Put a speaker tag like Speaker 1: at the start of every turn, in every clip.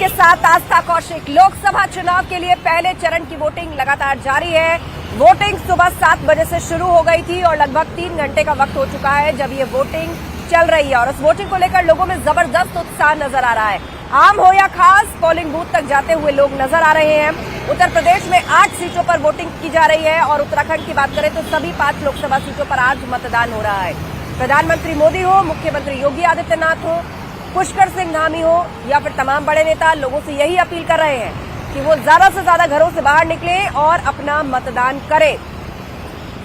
Speaker 1: आपके साथ आस्था कौशिक। लोकसभा चुनाव के लिए पहले चरण की वोटिंग लगातार जारी है। वोटिंग सुबह 7 बजे से शुरू हो गई थी और लगभग 3 घंटे का वक्त हो चुका है जब ये वोटिंग चल रही है और उस वोटिंग को लेकर लोगों में जबरदस्त उत्साह नजर आ रहा है। आम हो या खास, पोलिंग बूथ तक जाते हुए लोग नजर आ रहे हैं। उत्तर प्रदेश में 8 सीटों पर वोटिंग की जा रही है और उत्तराखंड की बात करें तो सभी 5 लोकसभा सीटों पर आज मतदान हो रहा है। प्रधानमंत्री मोदी हो, मुख्यमंत्री योगी आदित्यनाथ हो, पुष्कर सिंह धामी हो या फिर तमाम बड़े नेता, लोगों से यही अपील कर रहे हैं कि वो ज्यादा से ज्यादा घरों से बाहर निकलें और अपना मतदान करें।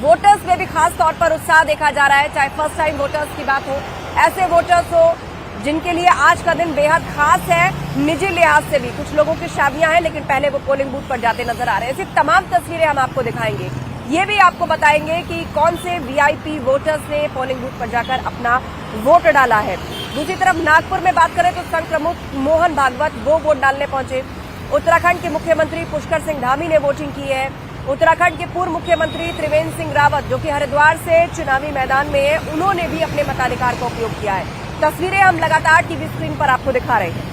Speaker 1: वोटर्स में भी खास तौर पर उत्साह देखा जा रहा है, चाहे फर्स्ट टाइम वोटर्स की बात हो, ऐसे वोटर्स हो जिनके लिए आज का दिन बेहद खास है। निजी लिहाज से भी कुछ लोगों की शादियां हैं लेकिन पहले वो पोलिंग बूथ पर जाते नजर आ रहे हैं। ऐसी तमाम तस्वीरें हम आपको दिखाएंगे। ये भी आपको बताएंगे कि कौन से वीआईपी वोटर्स ने पोलिंग बूथ पर जाकर अपना वोट डाला है। दूसरी तरफ नागपुर में बात करें तो संघ प्रमुख मोहन भागवत वो वोट डालने पहुंचे। उत्तराखंड के मुख्यमंत्री पुष्कर सिंह धामी ने वोटिंग की है। उत्तराखंड के पूर्व मुख्यमंत्री त्रिवेंद्र सिंह रावत जो कि हरिद्वार से चुनावी मैदान में है, उन्होंने भी अपने मताधिकार का उपयोग किया है। तस्वीरें हम लगातार टीवी स्क्रीन पर आपको दिखा रहे हैं।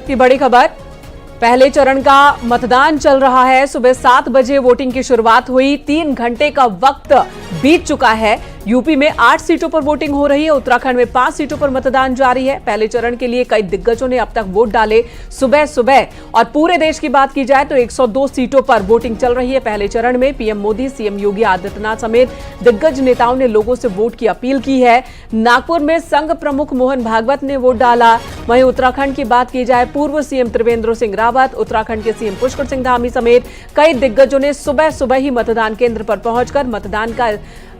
Speaker 2: की बड़ी खबर, पहले चरण का मतदान चल रहा है। सुबह 7 बजे वोटिंग की शुरुआत हुई, 3 घंटे का वक्त बीत चुका है। यूपी में 8 सीटों पर वोटिंग हो रही है, उत्तराखंड में 5 सीटों पर मतदान जारी है। पहले चरण के लिए कई दिग्गजों ने अब तक वोट डाले सुबह सुबह। और पूरे देश की बात की जाए तो 102 सीटों पर वोटिंग चल रही है। पहले चरण में पीएम मोदी, सीएम योगी आदित्यनाथ समेत दिग्गज नेताओं ने लोगों से वोट की अपील की है। नागपुर में संघ प्रमुख मोहन भागवत ने वोट डाला। वहीं उत्तराखंड की बात की जाए, पूर्व सीएम त्रिवेंद्र सिंह रावत, उत्तराखंड के सीएम पुष्कर सिंह धामी समेत कई दिग्गजों ने सुबह सुबह ही मतदान केंद्र पर पहुंचकर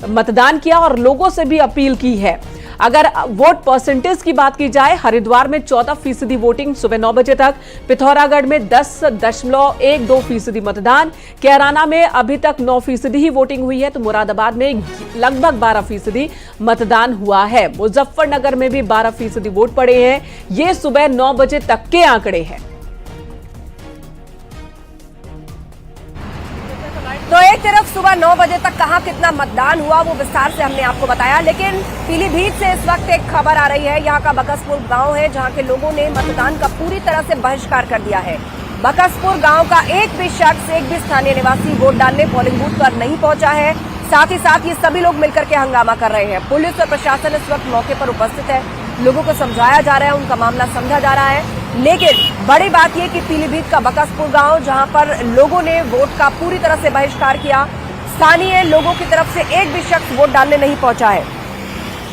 Speaker 2: मतदान किया और लोगों से भी अपील की है। अगर वोट परसेंटेज की बात की जाए, हरिद्वार में 14% वोटिंग सुबह 9 बजे तक, पिथौरागढ़ में 10.12% मतदान, कैराना में अभी तक 9% ही वोटिंग हुई है तो मुरादाबाद में लगभग 12% मतदान हुआ है। मुजफ्फरनगर में भी 12% वोट पड़े हैं। ये सुबह 9 बजे तक के आंकड़े हैं।
Speaker 1: तो एक तरफ सुबह 9 बजे तक कहां कितना मतदान हुआ वो विस्तार से हमने आपको बताया, लेकिन पीलीभीत से इस वक्त एक खबर आ रही है। यहां का बकसपुर गांव है जहां के लोगों ने मतदान का पूरी तरह से बहिष्कार कर दिया है। बकसपुर गांव का एक भी शख्स, एक भी स्थानीय निवासी वोट डालने पोलिंग बूथ पर नहीं पहुंचा है। साथ ही साथ ये सभी लोग मिलकर के हंगामा कर रहे हैं। पुलिस और प्रशासन इस वक्त मौके पर उपस्थित है, लोगों को समझाया जा रहा है, उनका मामला समझा जा रहा है। लेकिन बड़ी बात यह कि पीलीभीत का बकसपुर गांव जहां पर लोगों ने वोट का पूरी तरह से बहिष्कार किया, स्थानीय लोगों की तरफ से एक भी शख्स वोट डालने नहीं पहुंचा है।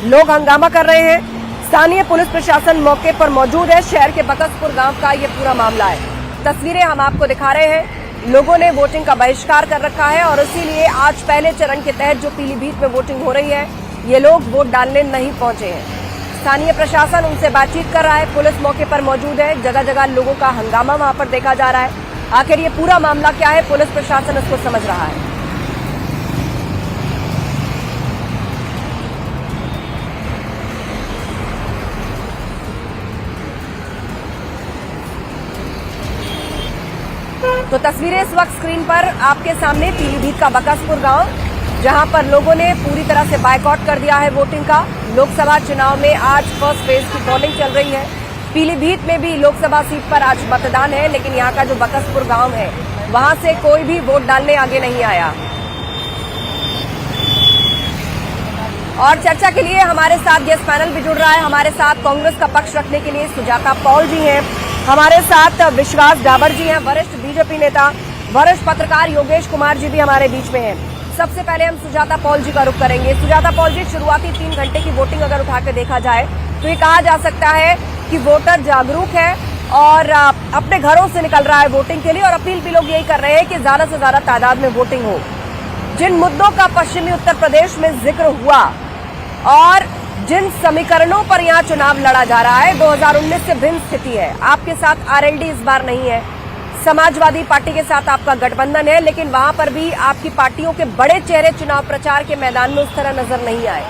Speaker 1: लोग हंगामा कर रहे हैं। स्थानीय पुलिस प्रशासन मौके पर मौजूद है। शहर के बकसपुर गांव का यह पूरा मामला है। तस्वीरें हम आपको दिखा रहे हैं। लोगों ने वोटिंग का बहिष्कार कर रखा है और इसीलिए आज पहले चरण के तहत जो पीलीभीत में वोटिंग हो रही है, ये लोग वोट डालने नहीं पहुंचे हैं। स्थानीय प्रशासन उनसे बातचीत कर रहा है, पुलिस मौके पर मौजूद है। जगह जगह लोगों का हंगामा वहां पर देखा जा रहा है। आखिर ये पूरा मामला क्या है, पुलिस प्रशासन इसको समझ रहा है। तो तस्वीरें इस वक्त स्क्रीन पर आपके सामने, पीलीभीत का बकसपुर गांव जहां पर लोगों ने पूरी तरह से बायकॉट कर दिया है वोटिंग का। लोकसभा चुनाव में आज फर्स्ट फेज की पोलिंग चल रही है। पीलीभीत में भी लोकसभा सीट पर आज मतदान है, लेकिन यहां का जो बकसपुर गांव है वहां से कोई भी वोट डालने आगे नहीं आया। और चर्चा के लिए हमारे साथ गेस्ट पैनल भी जुड़ रहा है। हमारे साथ कांग्रेस का पक्ष रखने के लिए सुजाता पॉल जी हैं, हमारे साथ विश्वास डाबर जी हैं, वरिष्ठ बीजेपी नेता, वरिष्ठ पत्रकार योगेश कुमार जी भी हमारे बीच में हैं। सबसे पहले हम सुजाता पॉल जी का रुख करेंगे। सुजाता पॉल जी, शुरुआती 3 घंटे की वोटिंग अगर उठा के देखा जाए तो ये कहा जा सकता है कि वोटर जागरूक है और अपने घरों से निकल रहा है वोटिंग के लिए और अपील भी लोग यही कर रहे हैं कि ज्यादा से ज्यादा तादाद में वोटिंग हो। जिन मुद्दों का पश्चिमी उत्तर प्रदेश में जिक्र हुआ और जिन समीकरणों पर यहाँ चुनाव लड़ा जा रहा है, 2019 से भिन्न स्थिति है। आपके साथ आरएलडी इस बार नहीं है, समाजवादी पार्टी के साथ आपका गठबंधन है, लेकिन वहां पर भी आपकी पार्टियों के बड़े चेहरे चुनाव प्रचार के मैदान में उस तरह नजर नहीं आए।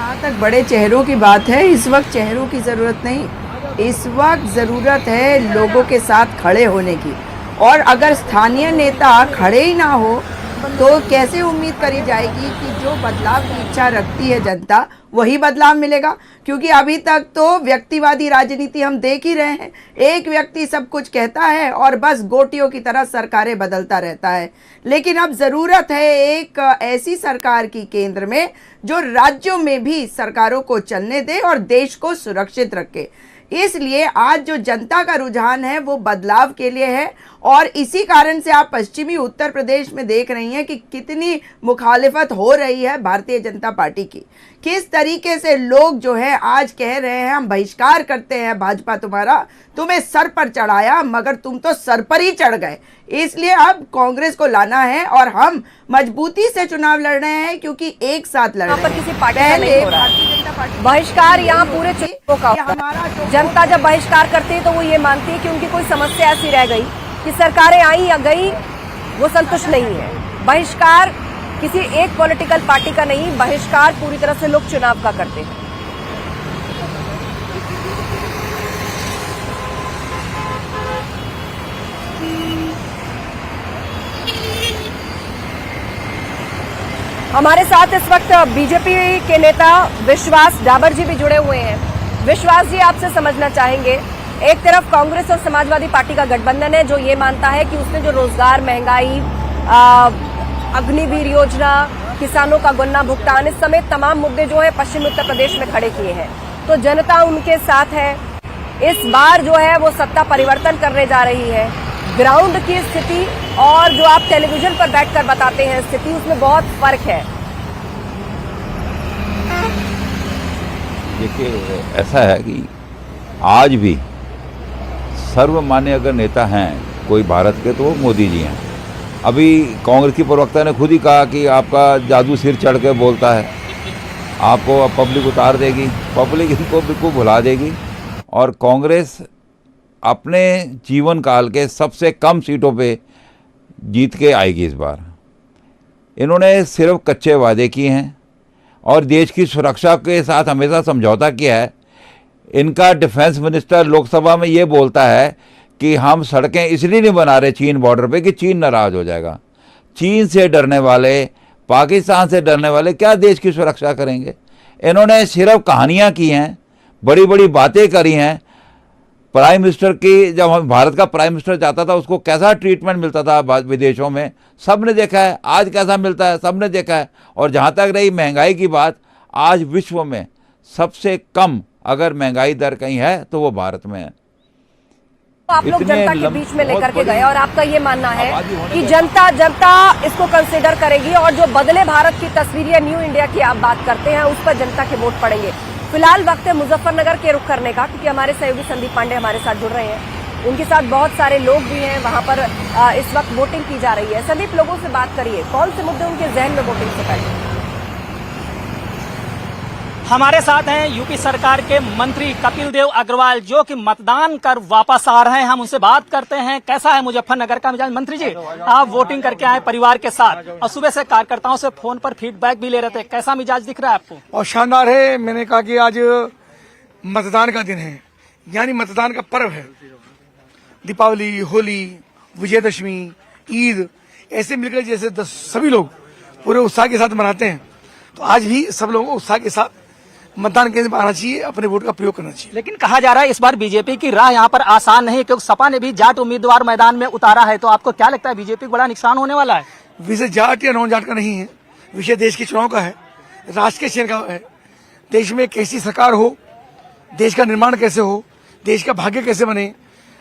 Speaker 3: जहाँ तक बड़े चेहरों की बात है, इस वक्त चेहरों की ज़रूरत नहीं, इस वक्त ज़रूरत है लोगों के साथ खड़े होने की। और अगर स्थानीय नेता खड़े ही ना हो तो कैसे उम्मीद करी जाएगी कि जो बदलाव की इच्छा रखती है जनता वही बदलाव मिलेगा? क्योंकि अभी तक तो व्यक्तिवादी राजनीति हम देख ही रहे हैं। एक व्यक्ति सब कुछ कहता है और बस गोटियों की तरह सरकारें बदलता रहता है। लेकिन अब ज़रूरत है एक ऐसी सरकार की केंद्र में जो राज्यों में भी सरकारों को चलने दे और देश को सुरक्षित रखे। इसलिए आज जो जनता का रुझान है वो बदलाव के लिए है और इसी कारण से आप पश्चिमी उत्तर प्रदेश में देख रही हैं कि कितनी मुखालिफत हो रही है भारतीय जनता पार्टी की। किस तरीके से लोग जो है आज कह रहे हैं हम बहिष्कार करते हैं भाजपा तुम्हारा, तुम्हें सर पर चढ़ाया मगर तुम तो सर पर ही चढ़ गए। इसलिए अब कांग्रेस को लाना है और हम मजबूती से चुनाव लड़ रहे हैं क्योंकि एक साथ लड़ रहे हैं।
Speaker 1: किसी पार्टी का नहीं हो रहा है बहिष्कार, यहाँ पूरे चुनावों का होता है। जनता जब बहिष्कार करती है तो वो ये मानती है कि उनकी कोई समस्या ऐसी रह गई कि सरकारें आई या गई वो संतुष्ट नहीं है। बहिष्कार किसी एक पॉलिटिकल पार्टी का नहीं, बहिष्कार पूरी तरह से लोग चुनाव का करते हैं। हमारे साथ इस वक्त बीजेपी के नेता विश्वास डाबर जी भी जुड़े हुए हैं। विश्वास जी, आपसे समझना चाहेंगे, एक तरफ कांग्रेस और समाजवादी पार्टी का गठबंधन है जो ये मानता है कि उसने जो रोजगार, महंगाई, अग्निवीर योजना, किसानों का गन्ना भुगतान, इस समेत तमाम मुद्दे जो है पश्चिमी उत्तर प्रदेश में खड़े किए हैं, तो जनता उनके साथ है। इस बार जो है वो सत्ता परिवर्तन करने जा रही है। ग्राउंड की स्थिति और जो आप टेलीविजन पर बैठकर बताते हैं स्थिति, उसमें बहुत फर्क है।
Speaker 4: देखिए, ऐसा है कि आज भी सर्वमान्य अगर नेता हैं कोई भारत के तो वो मोदी जी हैं। अभी कांग्रेस की प्रवक्ता ने खुद ही कहा कि आपका जादू सिर चढ़ के बोलता है, आपको पब्लिक उतार देगी, पब्लिक इनको बिल्कुल भुला देगी और कांग्रेस अपने जीवन काल के सबसे कम सीटों पे जीत के आएगी इस बार। इन्होंने सिर्फ कच्चे वादे किए हैं और देश की सुरक्षा के साथ हमेशा समझौता किया है। इनका डिफेंस मिनिस्टर लोकसभा में ये बोलता है कि हम सड़कें इसलिए नहीं बना रहे चीन बॉर्डर पे कि चीन नाराज़ हो जाएगा। चीन से डरने वाले, पाकिस्तान से डरने वाले क्या देश की सुरक्षा करेंगे? इन्होंने सिर्फ कहानियाँ की हैं, बड़ी बड़ी बातें करी हैं। प्राइम मिनिस्टर की, जब हम भारत का प्राइम मिनिस्टर जाता था उसको कैसा ट्रीटमेंट मिलता था विदेशों में, सब ने देखा है। आज कैसा मिलता है, सब ने देखा है। और जहाँ तक रही महंगाई की बात, आज विश्व में सबसे कम अगर महंगाई दर कहीं है तो वो भारत में है।
Speaker 1: आप लोग जनता के बीच में लेकर के गए और आपका ये मानना है कि जनता इसको कंसिडर करेगी और जो बदले भारत की तस्वीर या न्यू इंडिया की आप बात करते हैं उस पर जनता के वोट पड़ेंगे। फिलहाल वक्त है मुजफ्फरनगर के रुख करने का, क्योंकि हमारे सहयोगी संदीप पांडे हमारे साथ जुड़ रहे हैं। उनके साथ बहुत सारे लोग भी हैं, वहां पर इस वक्त वोटिंग की जा रही है। संदीप, लोगों से बात करिए, कौन से मुद्दे उनके जहन में वोटिंग से पहले?
Speaker 5: हमारे साथ हैं यूपी सरकार के मंत्री कपिल देव अग्रवाल, जो कि मतदान कर वापस आ रहे हैं। हम उनसे बात करते हैं, कैसा है मुजफ्फरनगर का मिजाज? मंत्री जी, आप वोटिंग करके आए परिवार के साथ और सुबह से कार्यकर्ताओं से फोन पर फीडबैक भी ले रहे थे, कैसा मिजाज दिख रहा है आपको?
Speaker 6: और शानदार है। मैंने कहा कि आज मतदान का दिन है, यानी मतदान का पर्व है। दीपावली, होली, विजयदशमी, ईद ऐसे मिलकर जैसे सभी लोग पूरे उत्साह के साथ मनाते हैं, तो आज भी सब लोगों को उत्साह के साथ मतदान केंद्र में आना चाहिए, अपने वोट का प्रयोग करना चाहिए।
Speaker 5: लेकिन कहा जा रहा है इस बार बीजेपी की राह यहाँ पर आसान नहीं है, क्योंकि सपा ने भी जाट उम्मीदवार मैदान में उतारा है। तो आपको क्या लगता है, बीजेपी को बड़ा नुकसान होने वाला है?
Speaker 6: विषय जाट या नॉन जाट का नहीं है, विषय देश के चुनाव का है, राष्ट्र के चयन का है। देश में कैसी सरकार हो, देश का निर्माण कैसे हो, देश का भाग्य कैसे बने,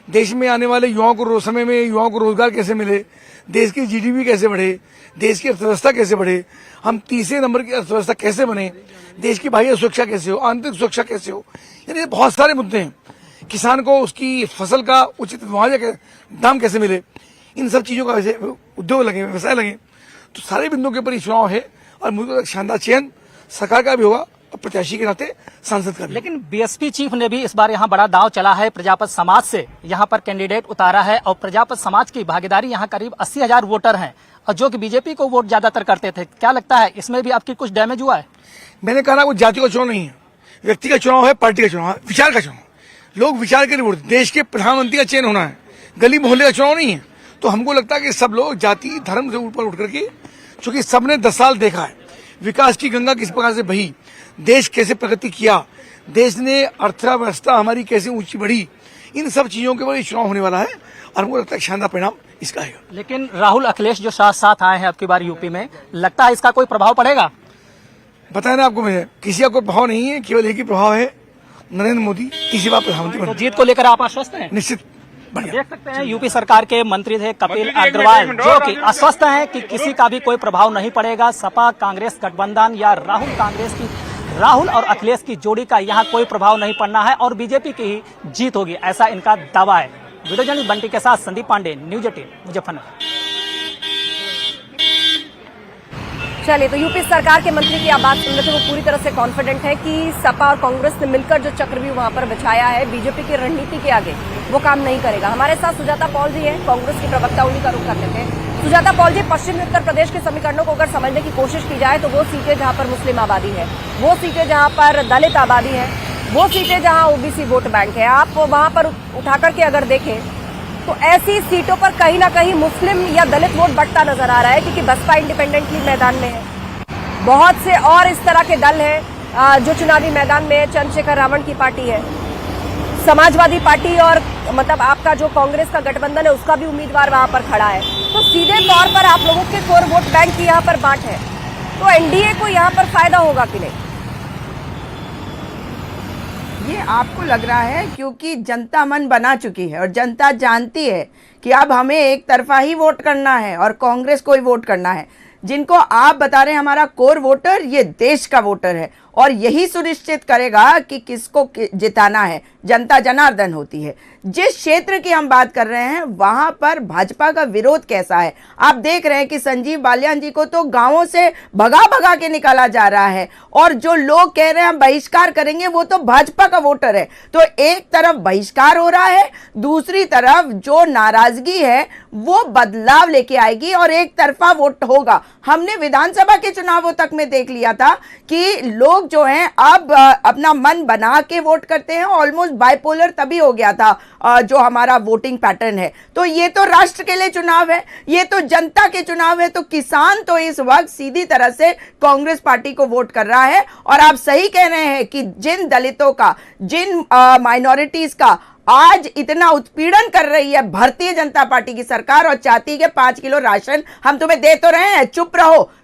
Speaker 6: देश में आने वाले युवाओं को समय में युवाओं को रोजगार कैसे मिले, देश की जीडीपी कैसे बढ़े, देश की अर्थव्यवस्था कैसे बढ़े, हम तीसरे नंबर की अर्थव्यवस्था कैसे बने, देश की बाह्य सुरक्षा कैसे हो, आंतरिक सुरक्षा कैसे हो, यानी बहुत सारे मुद्दे हैं। किसान को उसकी फसल का उचित मुआवजा दाम कैसे मिले, इन सब चीजों का वैसे उद्योग लगे, व्यवसाय लगे, तो सारे बिंदुओं के ऊपर ये चुनाव है और मुझे शानदार चयन सरकार का भी होगा और प्रत्याशी के नाते सांसद का भी।
Speaker 5: लेकिन बीएसपी चीफ ने भी इस बार यहाँ बड़ा दांव चला है, प्रजापत समाज से यहाँ पर कैंडिडेट उतारा है और प्रजापत समाज की भागीदारी यहाँ करीब 80,000 वोटर हैं। और जो कि बीजेपी को वोट ज्यादातर करते थे। क्या लगता है इसमें भी आपकी कुछ डैमेज हुआ है?
Speaker 6: मैंने कहा ना, वो जाति का चुनाव नहीं है, व्यक्ति का चुनाव है, पार्टी का चुनाव है, विचार का चुनाव। लोग विचार के लिए वोट, देश के प्रधानमंत्री का चयन होना है, गली मोहल्ले का चुनाव नहीं है। तो हमको लगता है कि सब लोग जाति धर्म से ऊपर उठ करके, चूंकि सबने 10 साल देखा है विकास की गंगा किस प्रकार से बही, देश कैसे प्रगति किया, देश ने अर्थव्यवस्था हमारी कैसे ऊंची बढ़ी, इन सब चीजों के ऊपर चुनाव होने वाला है और हमको लगता है शानदार परिणाम इसका है।
Speaker 5: लेकिन राहुल अखिलेश जो साथ साथ आए हैं अब की बार यूपी में, लगता है इसका कोई प्रभाव पड़ेगा?
Speaker 6: बताया ना आपको, मैं किसी का कोई प्रभाव नहीं है, केवल एक ही प्रभाव है, नरेंद्र मोदी तीसरी बार प्रधानमंत्री
Speaker 5: तो
Speaker 6: बने।
Speaker 5: जीत को लेकर आप आश्वस्त हैं?
Speaker 6: निश्चित बढ़िया।
Speaker 5: देख सकते हैं यूपी सरकार के मंत्री थे कपिल अग्रवाल, जो कि आश्वस्त हैं कि किसी का भी कोई प्रभाव नहीं पड़ेगा। सपा कांग्रेस गठबंधन या राहुल और अखिलेश की जोड़ी का यहाँ कोई प्रभाव नहीं पड़ना है और बीजेपी की ही जीत होगी, ऐसा इनका दावा है। वीडियो जर्नलिस्ट बंटी के साथ संदीप पांडे, न्यूज 18 मुजफ्फरनगर।
Speaker 1: चलिए, तो यूपी सरकार के मंत्री की आप बात सुन रहे थे, वो पूरी तरह से कॉन्फिडेंट है कि सपा और कांग्रेस ने मिलकर जो चक्रव्यूह वहां पर बिछाया है, बीजेपी की रणनीति के आगे वो काम नहीं करेगा। हमारे साथ सुजाता पॉल जी हैं, कांग्रेस की प्रवक्ता, उन्हीं का रुख कर लेते हैं। सुजाता पॉल जी, पश्चिमी उत्तर प्रदेश के समीकरणों को अगर समझने की कोशिश की जाए तो वो सीटें जहां पर मुस्लिम आबादी है, वो सीटें जहां पर दलित आबादी है, वो सीटें जहां ओबीसी वोट बैंक है, आप वहां पर उठा करके अगर देखें तो ऐसी सीटों पर कहीं ना कहीं मुस्लिम या दलित वोट बढ़ता नजर आ रहा है, क्योंकि बसपा इंडिपेंडेंटली मैदान में है। बहुत से और इस तरह के दल हैं जो चुनावी मैदान में है। चंद्रशेखर रावण की पार्टी है, समाजवादी पार्टी और मतलब आपका जो कांग्रेस का गठबंधन है उसका भी उम्मीदवार वहां पर खड़ा है। तो सीधे तौर पर आप लोगों के कोर वोट बैंक की यहाँ पर बांट है, तो एनडीए को यहाँ पर फायदा होगा कि नहीं?
Speaker 3: ये आपको लग रहा है क्योंकि जनता मन बना चुकी है और जनता जानती है कि अब हमें एक तरफा ही वोट करना है और कांग्रेस को ही वोट करना है। जिनको आप बता रहे हैं हमारा कोर वोटर, ये देश का वोटर है और यही सुनिश्चित करेगा कि किसको जिताना है। जनता जनार्दन होती है। जिस क्षेत्र की हम बात कर रहे हैं वहां पर भाजपा का विरोध कैसा है आप देख रहे हैं कि संजीव बालियान जी को तो गांवों से भगा भगा के निकाला जा रहा है और जो लोग कह रहे हैं हम बहिष्कार करेंगे वो तो भाजपा का वोटर है। तो एक तरफ बहिष्कार हो रहा है, दूसरी तरफ जो नाराजगी है वो बदलाव लेके आएगी और एक तरफा वोट होगा। हमने विधानसभा के चुनावों तक में देख लिया था कि लोग जो हैं अब अपना मन बना के वोट करते हैं। ऑलमोस्ट बाइपोलर तभी हो गया था जो हमारा वोटिंग पैटर्न है। तो ये तो राष्ट्र के लिए चुनाव है, ये तो जनता के चुनाव है। तो किसान तो इस वक्त सीधी तरह से कांग्रेस पार्टी को वोट कर रहा है। और आप सही कह रहे हैं कि जिन दलितों का, जिन माइनॉरिटीज का आज इतना उत्पीड़न कर रही है भारतीय जनता पार्टी की सरकार और चाहती है कि 5 किलो राशन हम तुम्हें दे तो रहे हैं, चुप रहो,